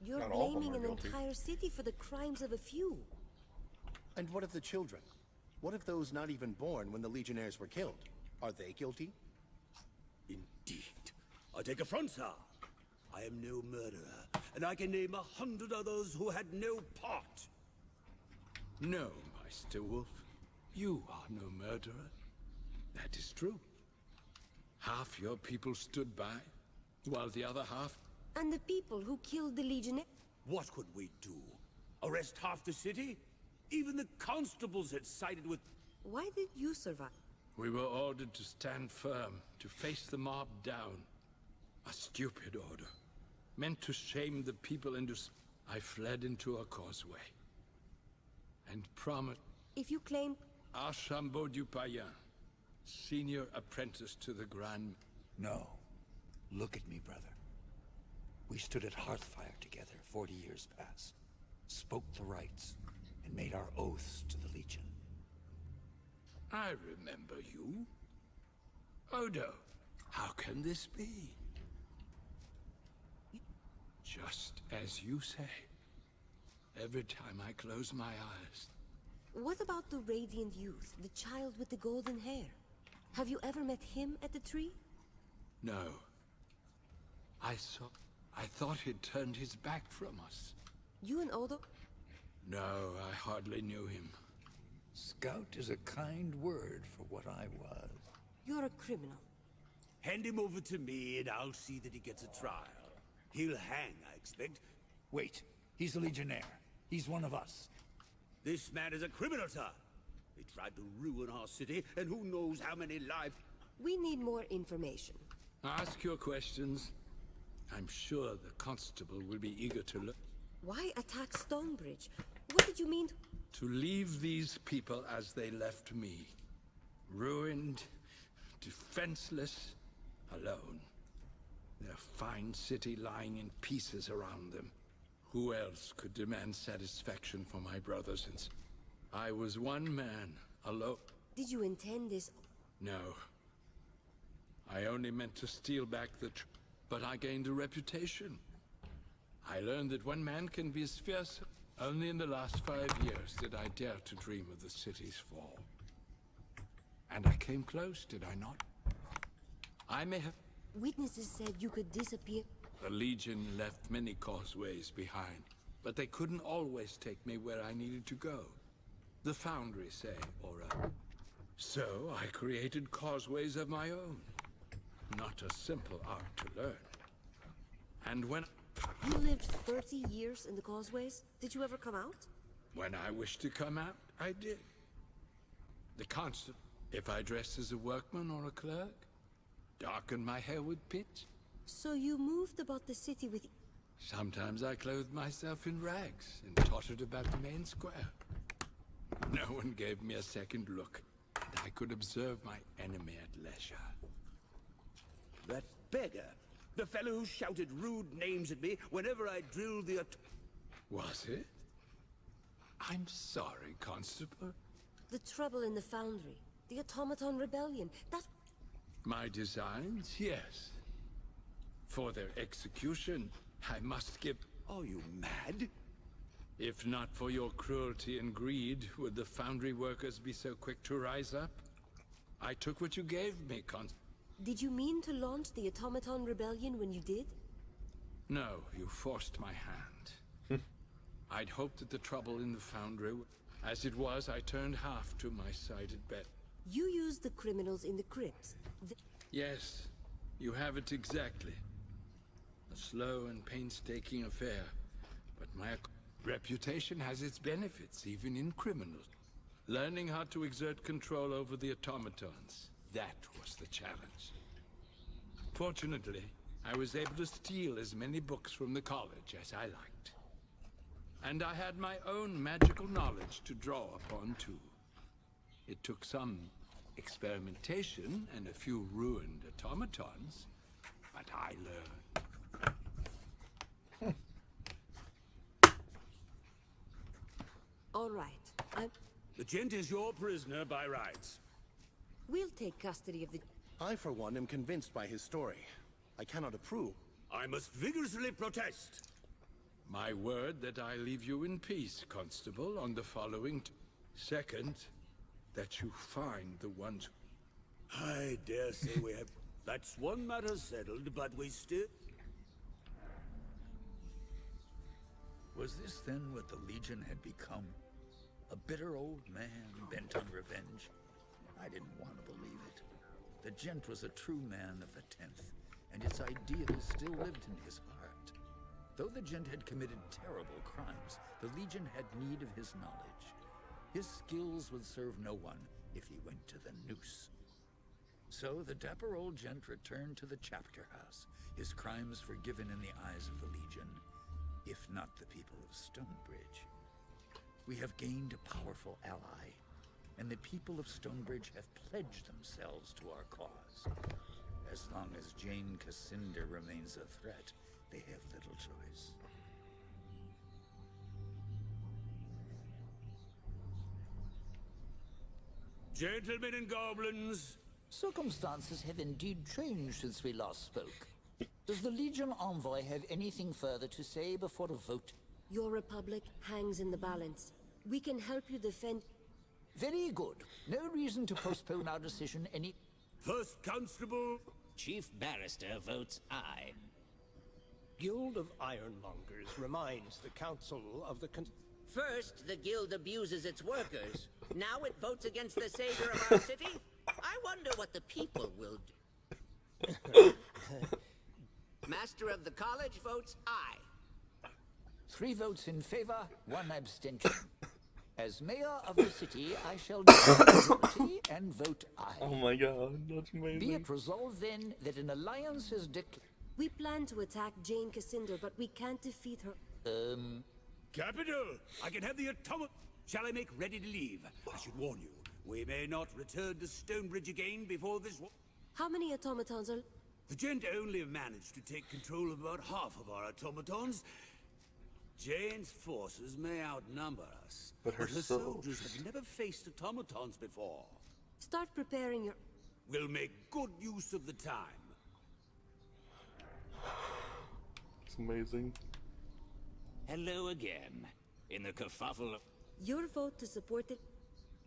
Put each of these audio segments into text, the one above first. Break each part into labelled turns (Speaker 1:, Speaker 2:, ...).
Speaker 1: You're
Speaker 2: Not all of them
Speaker 1: blaming
Speaker 2: are
Speaker 1: an
Speaker 2: guilty.
Speaker 1: entire city for the crimes of a few.
Speaker 3: And what of the children? What of those not even born when the Legionnaires were killed? Are they guilty?
Speaker 4: Indeed. I take affront, sir. I am no murderer, and I can name 100 others who had no part.
Speaker 5: No, Meister Wolf. You are no murderer. That is true. Half your people stood by, while the other half...
Speaker 1: And the people who killed the Legionnaire?
Speaker 4: What could we do? Arrest half the city? Even the constables had sided with...
Speaker 1: Why did you survive?
Speaker 5: We were ordered to stand firm, to face the mob down. A stupid order. Meant to shame the people into... I fled into a causeway. And promised...
Speaker 1: If you claim...
Speaker 5: Archambault du Payen, senior apprentice to the Grand...
Speaker 6: No. Look at me, brother. We stood at Hearthfire together 40 years past, spoke the rights, and made our oaths to the Legion.
Speaker 5: I remember you. Odo, how can this be? Just as you say. Every time I close my eyes.
Speaker 1: What about the Radiant Youth, the child with the golden hair? Have you ever met him at the tree?
Speaker 5: No. I thought he'd turned his back from us.
Speaker 1: You and Odo?
Speaker 5: No, I hardly knew him.
Speaker 6: Scout is a kind word for what I was.
Speaker 1: You're a criminal.
Speaker 4: Hand him over to me, and I'll see that he gets a trial. He'll hang, I expect.
Speaker 6: Wait, he's a Legionnaire. He's one of us.
Speaker 4: This man is a criminal, sir. He tried to ruin our city, and who knows how many lives...
Speaker 1: We need more information.
Speaker 5: Ask your questions. I'm sure the constable will be eager to look.
Speaker 1: Why attack Stonebridge? What did you mean?
Speaker 5: To leave these people as they left me. Ruined, defenseless, alone. Their fine city lying in pieces around them. Who else could demand satisfaction for my brothers and I was one man, alone.
Speaker 1: Did you intend this?
Speaker 5: No. I only meant to steal back the but I gained a reputation. I learned that one man can be as fierce. Only in the last 5 years did I dare to dream of the city's fall. And I came close, did I not? I may have...
Speaker 1: Witnesses said you could disappear.
Speaker 5: The Legion left many causeways behind, but they couldn't always take me where I needed to go. The Foundry, say, or So I created causeways of my own. Not a simple art to learn. And when...
Speaker 1: You lived 30 years in the causeways? Did you ever come out?
Speaker 5: When I wished to come out, I did. The constant... If I dressed as a workman or a clerk, darkened my hair with pitch.
Speaker 1: So you moved about the city with...
Speaker 5: Sometimes I clothed myself in rags and tottered about the main square. No one gave me a second look, and I could observe my enemy at leisure.
Speaker 4: That beggar. The fellow who shouted rude names at me whenever I drilled the...
Speaker 5: Was it? I'm sorry, Constable.
Speaker 1: The trouble in the Foundry. The Automaton Rebellion. That...
Speaker 5: My designs, yes. For their execution, I must give...
Speaker 4: Are you mad?
Speaker 5: If not for your cruelty and greed, would the Foundry workers be so quick to rise up? I took what you gave me,
Speaker 1: Did you mean to launch the Automaton Rebellion when you did?
Speaker 5: No, you forced my hand. I'd hoped that the trouble in the Foundry... As it was, I turned half to my side at bet.
Speaker 1: You used the criminals in the crypts.
Speaker 5: Yes, you have it exactly. A slow and painstaking affair, but my reputation has its benefits, even in criminals. Learning how to exert control over the automatons, that was the challenge. Fortunately, I was able to steal as many books from the college as I liked. And I had my own magical knowledge to draw upon, too. It took some experimentation and a few ruined automatons, but I learned.
Speaker 1: All right.
Speaker 4: The gent is your prisoner by rights.
Speaker 1: We'll take custody of the...
Speaker 3: I, for one, am convinced by his story. I cannot approve.
Speaker 4: I must vigorously protest.
Speaker 5: My word that I leave you in peace, Constable, on the following second, that you find the ones.
Speaker 4: I dare say we have... That's one matter settled, but we still...
Speaker 6: Was this then what the Legion had become? A bitter old man bent on revenge? I didn't want to believe it. The Gent was a true man of the 10th, and its ideals still lived in his heart. Though the Gent had committed terrible crimes, the Legion had need of his knowledge. His skills would serve no one if he went to the noose. So the dapper old Gent returned to the chapter house, his crimes forgiven in the eyes of the Legion, if not the people of Stonebridge. We have gained a powerful ally, and the people of Stonebridge have pledged themselves to our cause. As long as Jane Cascinder remains a threat, they have little choice.
Speaker 4: Gentlemen and goblins,
Speaker 2: Circumstances have indeed changed since we last spoke. Does the Legion envoy have anything further to say before a vote?
Speaker 1: Your republic hangs in the balance. We can help you defend...
Speaker 2: Very good. No reason to postpone our decision any...
Speaker 4: first constable.
Speaker 7: Chief Barrister votes aye.
Speaker 8: Guild of Ironmongers reminds the Council of the
Speaker 7: First, the guild abuses its workers. Now it votes against the savior of our city? I wonder what the people will do. Master of the college votes aye.
Speaker 2: 3 votes in favor, 1 abstention. As mayor of the city, I shall declare majority and vote aye.
Speaker 9: Oh my god, that's amazing.
Speaker 2: Be it resolved then that an alliance is declared.
Speaker 1: We plan to attack Jane Cascinder, but we can't defeat her.
Speaker 4: Capital! I can have the automat... Shall I make ready to leave? I should warn you, we may not return to Stonebridge again before this war...
Speaker 1: How many automatons are...
Speaker 4: The Gent only managed to take control of about half of our automatons. Jane's forces may outnumber us,
Speaker 9: But her
Speaker 4: soldiers have never faced automatons before.
Speaker 1: Start preparing your...
Speaker 4: We'll make good use of the time.
Speaker 9: It's amazing.
Speaker 7: Hello again. In the kerfuffle of...
Speaker 1: Your vote to support it...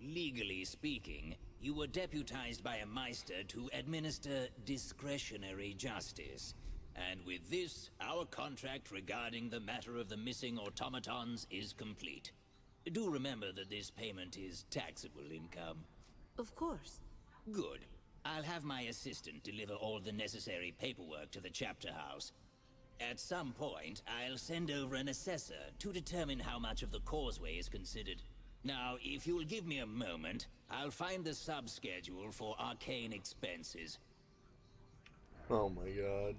Speaker 7: Legally speaking, you were deputized by a Meister to administer discretionary justice. And with this, our contract regarding the matter of the missing automatons is complete. Do remember that this payment is taxable income.
Speaker 1: Of course.
Speaker 7: Good. I'll have my assistant deliver all the necessary paperwork to the chapter house. At some point, I'll send over an assessor to determine how much of the causeway is considered. Now, if you'll give me a moment, I'll find the sub-schedule for arcane expenses.
Speaker 9: Oh my god.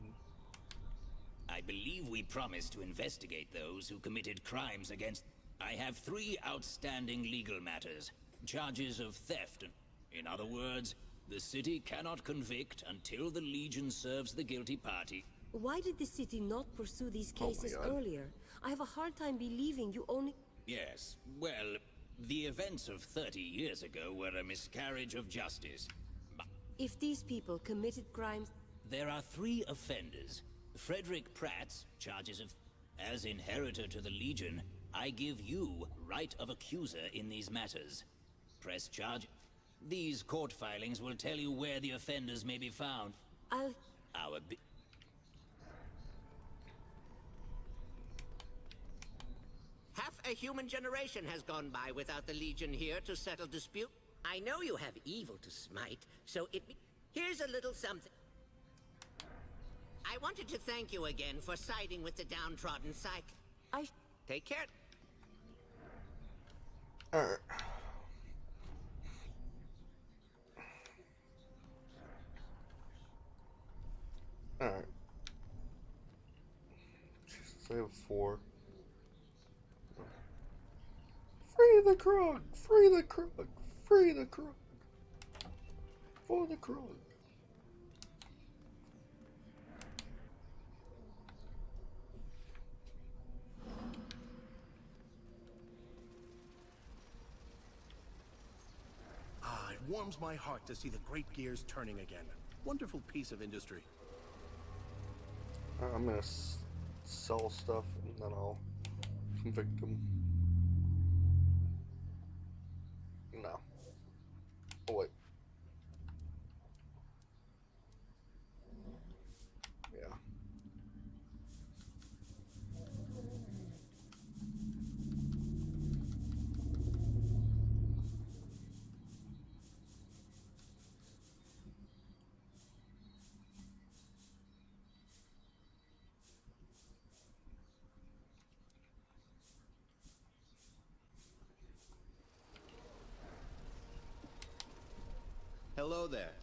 Speaker 7: I believe we promised to investigate those who committed crimes against... I have 3 outstanding legal matters. Charges of theft. In other words, the city cannot convict until the Legion serves the guilty party.
Speaker 1: Why did the city not pursue these cases
Speaker 9: God.
Speaker 1: earlier? I have a hard time believing you only...
Speaker 7: Yes, well, the events of 30 years ago were a miscarriage of justice. But
Speaker 1: If these people committed crimes...
Speaker 7: there are 3 offenders. Frederick Pratt's charges of... As inheritor to the Legion, I give you right of accuser in these matters. Press charge. These court filings will tell you where the offenders may be found.
Speaker 1: I'll...
Speaker 7: Our Half a human generation has gone by without the Legion here to settle dispute. I know you have evil to smite, so here's a little something. I wanted to thank you again for siding with the downtrodden psych. Take care.
Speaker 9: Alright. Alright. Jesus, I have 4. Free the Krug! Free the Krug! Free the Krug! For the Krug!
Speaker 3: Ah, it warms my heart to see the great gears turning again. Wonderful piece of industry.
Speaker 9: I'm gonna sell stuff and then I'll convict him. No. Oh, wait. Yeah.
Speaker 10: Hello there.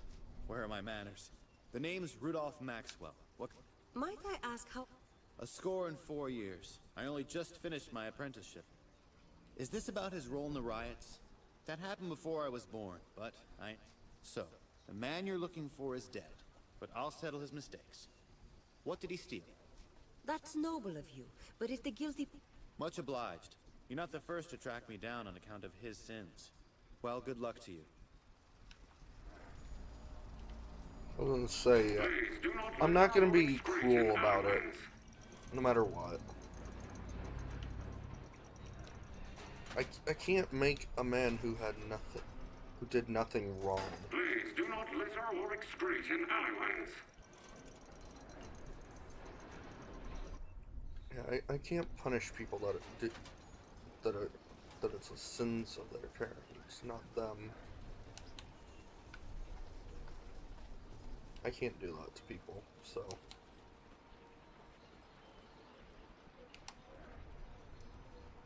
Speaker 10: Where are my manners? The name's Rudolph Maxwell. What?
Speaker 1: Might I ask how...
Speaker 10: A score in 4 years. I only just finished my apprenticeship. Is this about his role in the riots? That happened before I was born, but So, the man you're looking for is dead, but I'll settle his mistakes. What did he steal?
Speaker 1: That's noble of you, but if the guilty...
Speaker 10: Much obliged. You're not the first to track me down on account of his sins. Well, good luck to you.
Speaker 9: I was gonna say, I'm not gonna be cruel about it, no matter what. I can't make a man who did nothing wrong.
Speaker 11: Please do not litter or excrete in alleyways.
Speaker 9: Yeah, I can't punish people that it's the sins of their parents, not them. I can't do that to people, so.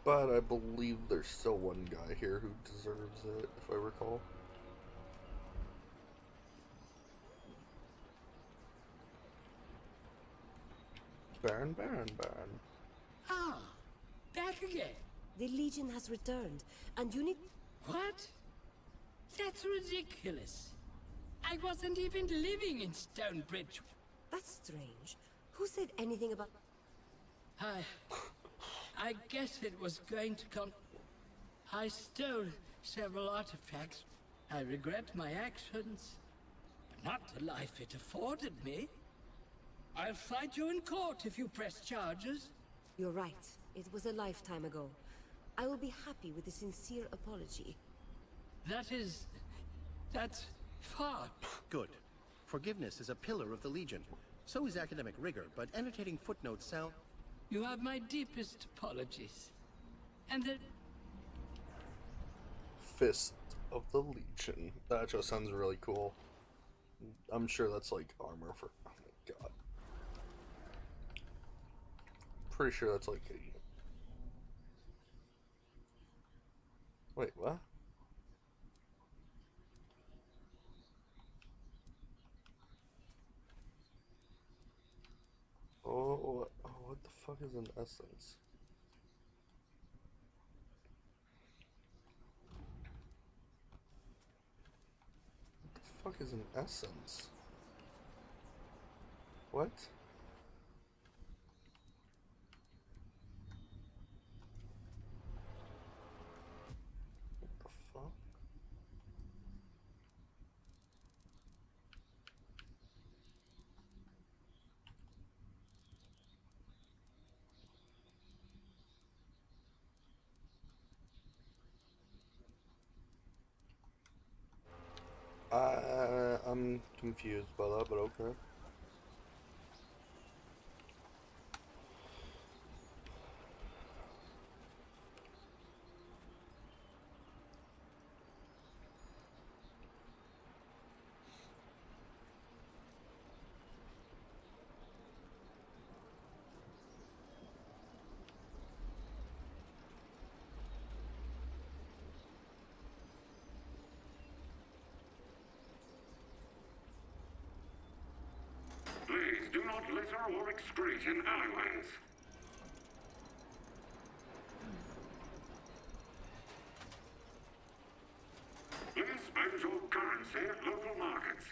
Speaker 9: But I believe there's still one guy here who deserves it, if I recall. Baron.
Speaker 12: Ah, back again.
Speaker 1: The Legion has returned, and you need...
Speaker 12: What? That's ridiculous. I wasn't even living in Stonebridge.
Speaker 1: That's strange. Who said anything about...
Speaker 12: I guess it was going to come... I stole several artifacts. I regret my actions, but not the life it afforded me. I'll fight you in court if you press charges.
Speaker 1: You're right. It was a lifetime ago. I will be happy with a sincere apology.
Speaker 12: That's far.
Speaker 3: Good. Forgiveness is a pillar of the Legion. So is academic rigor, but annotating footnotes sound...
Speaker 12: You have my deepest apologies. And the...
Speaker 9: Fist of the Legion. That just sounds really cool. I'm sure that's like armor for... Oh my god. Pretty sure that's like a... Wait, what? Oh, what the fuck is an essence? What the fuck is an essence? What? What the fuck? I'm confused by that, but okay.
Speaker 11: Please do not litter or excrete in alleyways. Please spend your currency at local markets.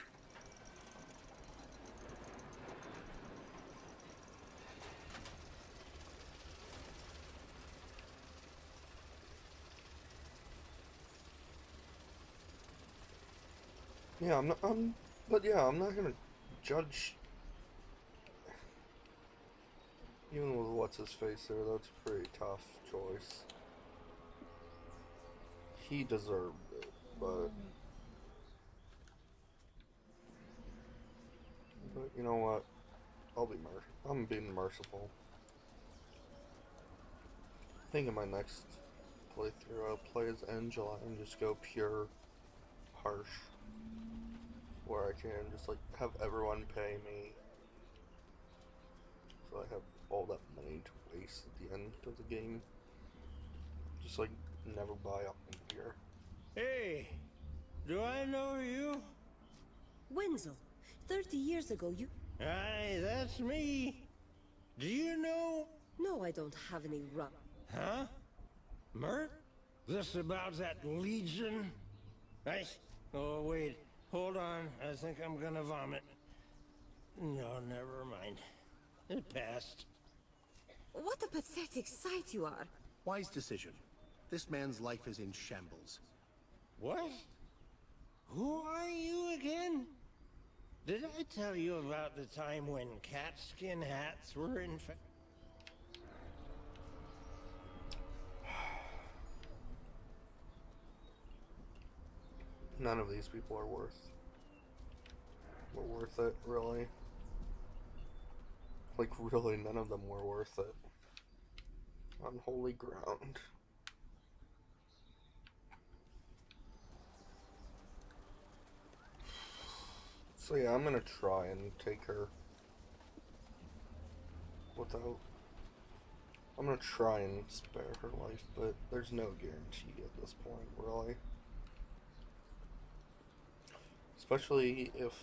Speaker 9: Yeah, I'm not gonna judge. Even with what's his face there, that's a pretty tough choice. He deserved it, but you know what? I'm being merciful. I think in my next playthrough I'll play as Angela and just go pure harsh, where I can just like have everyone pay me, so I have all that money to waste at the end of the game. Just like never buy up in beer.
Speaker 8: Hey, do I know you?
Speaker 1: Wenzel, 30 years ago you...
Speaker 8: Aye, that's me. Do you know...
Speaker 1: No, I don't have any rum.
Speaker 8: Huh? Mert? This about that Legion? Oh, wait. Hold on. I think I'm gonna vomit. No, never mind. It passed.
Speaker 1: What a pathetic sight you are.
Speaker 3: Wise decision. This man's life is in shambles.
Speaker 8: What? Who are you again? Did I tell you about the time when cat skin hats were in fact?
Speaker 9: None of these people are worth it, really. Like, really, none of them were worth it. On holy ground. So yeah, I'm gonna try and take her without... I'm gonna try and spare her life, but there's no guarantee at this point, really. Especially if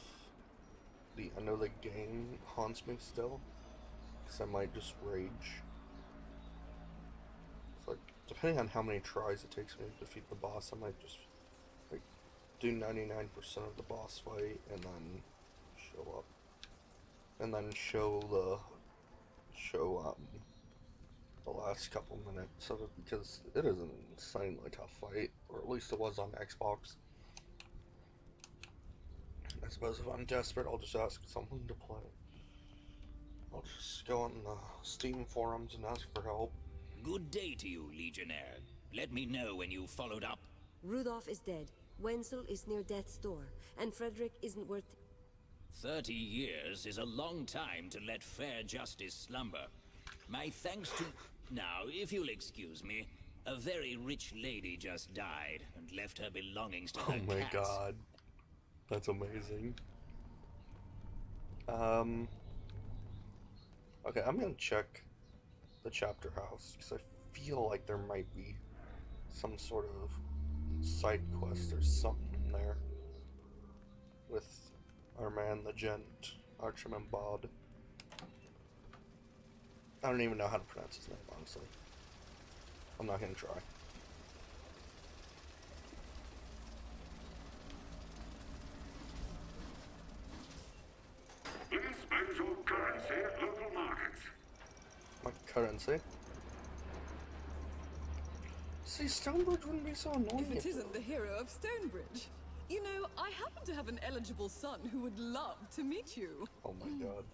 Speaker 9: the end of the game haunts me still, because I might just rage. It's like, depending on how many tries it takes me to defeat the boss, I might just like do 99% of the boss fight and then show up, and then show the last couple minutes of it, because it is an insanely tough fight, or at least it was on Xbox. I suppose if I'm desperate, I'll just ask someone to play. I'll just go on the Steam forums and ask for help.
Speaker 7: Good day to you, Legionnaire. Let me know when you followed up.
Speaker 1: Rudolph is dead. Wenzel is near death's door, and Frederick isn't worth...
Speaker 7: 30 years is a long time to let fair justice slumber. My thanks to... Now, if you'll excuse me, a very rich lady just died and left her belongings to her
Speaker 9: Oh my
Speaker 7: cats.
Speaker 9: god. That's amazing. Okay, I'm gonna check the chapter house, because I feel like there might be some sort of side quest or something there with our man, the gent, Archimambad. I don't even know how to pronounce his name, honestly. I'm not gonna try.
Speaker 11: Please spend your currency at local markets.
Speaker 9: My currency? See, Stonebridge wouldn't be so annoying.
Speaker 13: If it isn't the hero of Stonebridge. You know, I happen to have an eligible son who would love to meet you.
Speaker 9: Oh my god.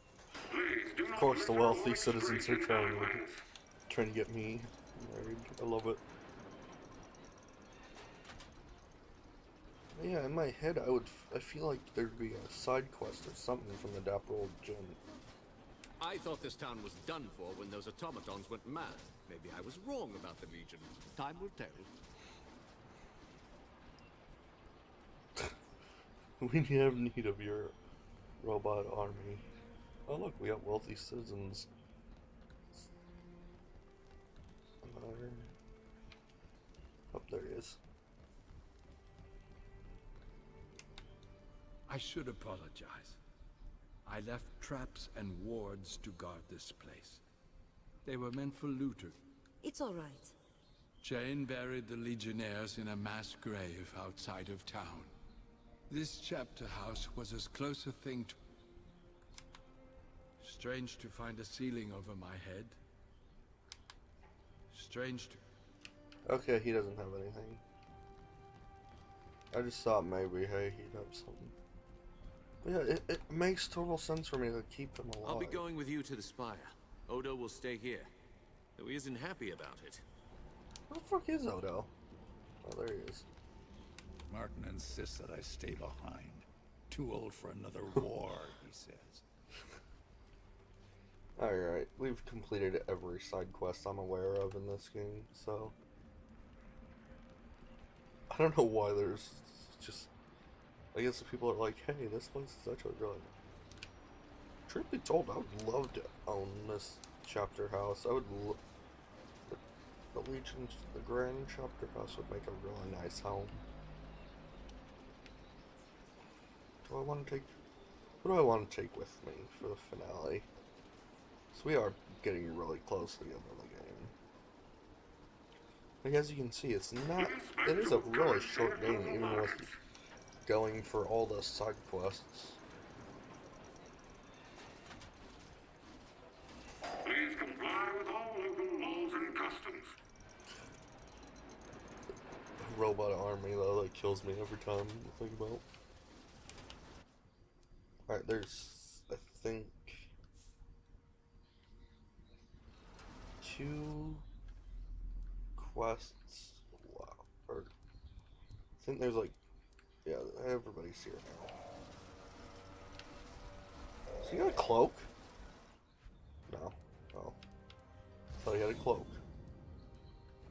Speaker 11: Please do not
Speaker 9: Of course, the
Speaker 11: let your
Speaker 9: wealthy
Speaker 11: voice
Speaker 9: citizens are
Speaker 11: reach guidelines.
Speaker 9: trying to get me married. I love it. Yeah, in my head, I feel like there'd be a side quest or something from the dapper old gent.
Speaker 14: I thought this town was done for when those automatons went mad. Maybe I was wrong about the Legion. Time will tell.
Speaker 9: We have need of your robot army. Oh look, we got wealthy citizens. Oh, there he is.
Speaker 5: I should apologize. I left traps and wards to guard this place. They were meant for looters.
Speaker 1: It's all right.
Speaker 5: Jane buried the Legionnaires in a mass grave outside of town. This chapter house was as close a thing to... Strange to find a ceiling over my head. Strange to...
Speaker 9: Okay, he doesn't have anything. I just thought maybe, hey, he'd have something. But yeah, it makes total sense for me to keep him alive.
Speaker 14: I'll be going with you to the spire. Odo will stay here, though he isn't happy about it.
Speaker 9: Where the fuck is Odo? Oh, there he is.
Speaker 6: Martin insists that I stay behind. Too old for another war, he says.
Speaker 9: Alright, we've completed every side quest I'm aware of in this game, so... I don't know why there's just... I guess the people are like, hey, this place is actually really... Truth be told, I would love to own this chapter house. I would the Legion, the Grand Chapter House would make a really nice home. Do I want to take... What do I want to take with me for the finale? So we are getting really close to the end of the game. Like, as you can see, it's not... It is a really short game, even with going for all the side quests.
Speaker 11: Please comply with all local laws and customs.
Speaker 9: The robot army, though, that kills me every time I think about. Alright, there's, I think, 2 quests. Wow. Or, I think there's like, yeah, everybody's here now. So you got a cloak? No. Oh. I thought he had a cloak.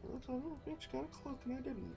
Speaker 9: I thought, oh, bitch got a cloak and I didn't.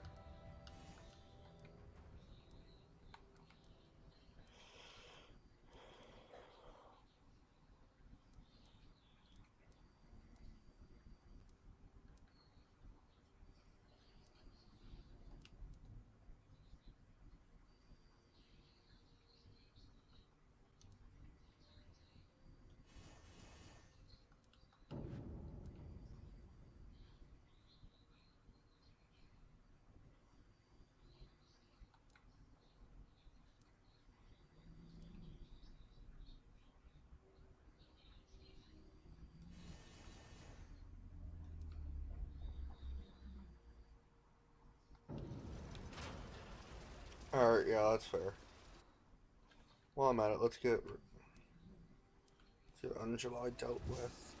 Speaker 9: Alright, yeah, that's fair. While I'm at it, let's get Angeli dealt with.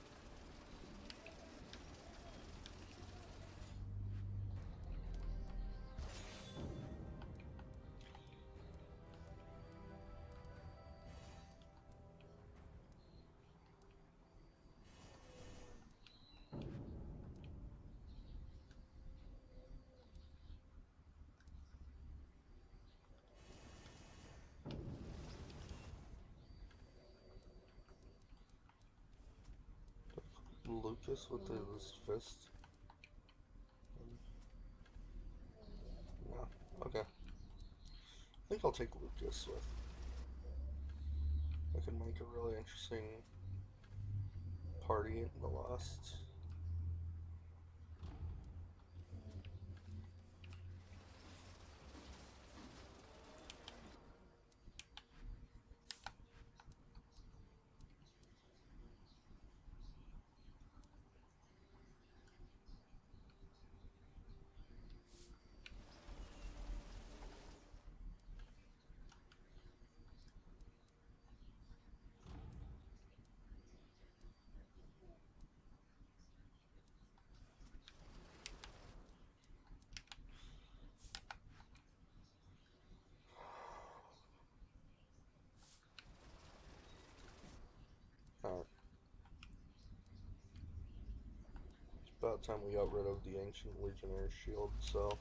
Speaker 9: Lucas with his fist. No, okay. I think I'll take Lucas with. I can make a really interesting party in the last. It's about time we got rid of the ancient Legionnaire shield, so.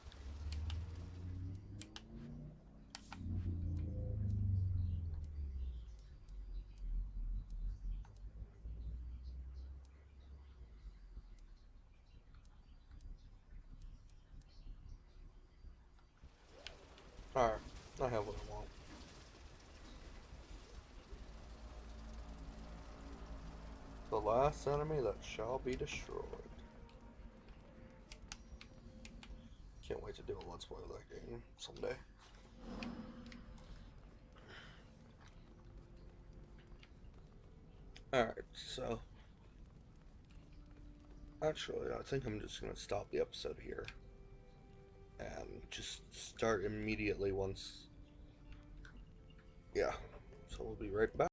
Speaker 9: Alright, I have what I want. The last enemy that shall be destroyed. Can't wait to do a Let's Play of that game someday. Alright, so. Actually, I think I'm just gonna stop the episode here. And just start immediately once. Yeah, so we'll be right back.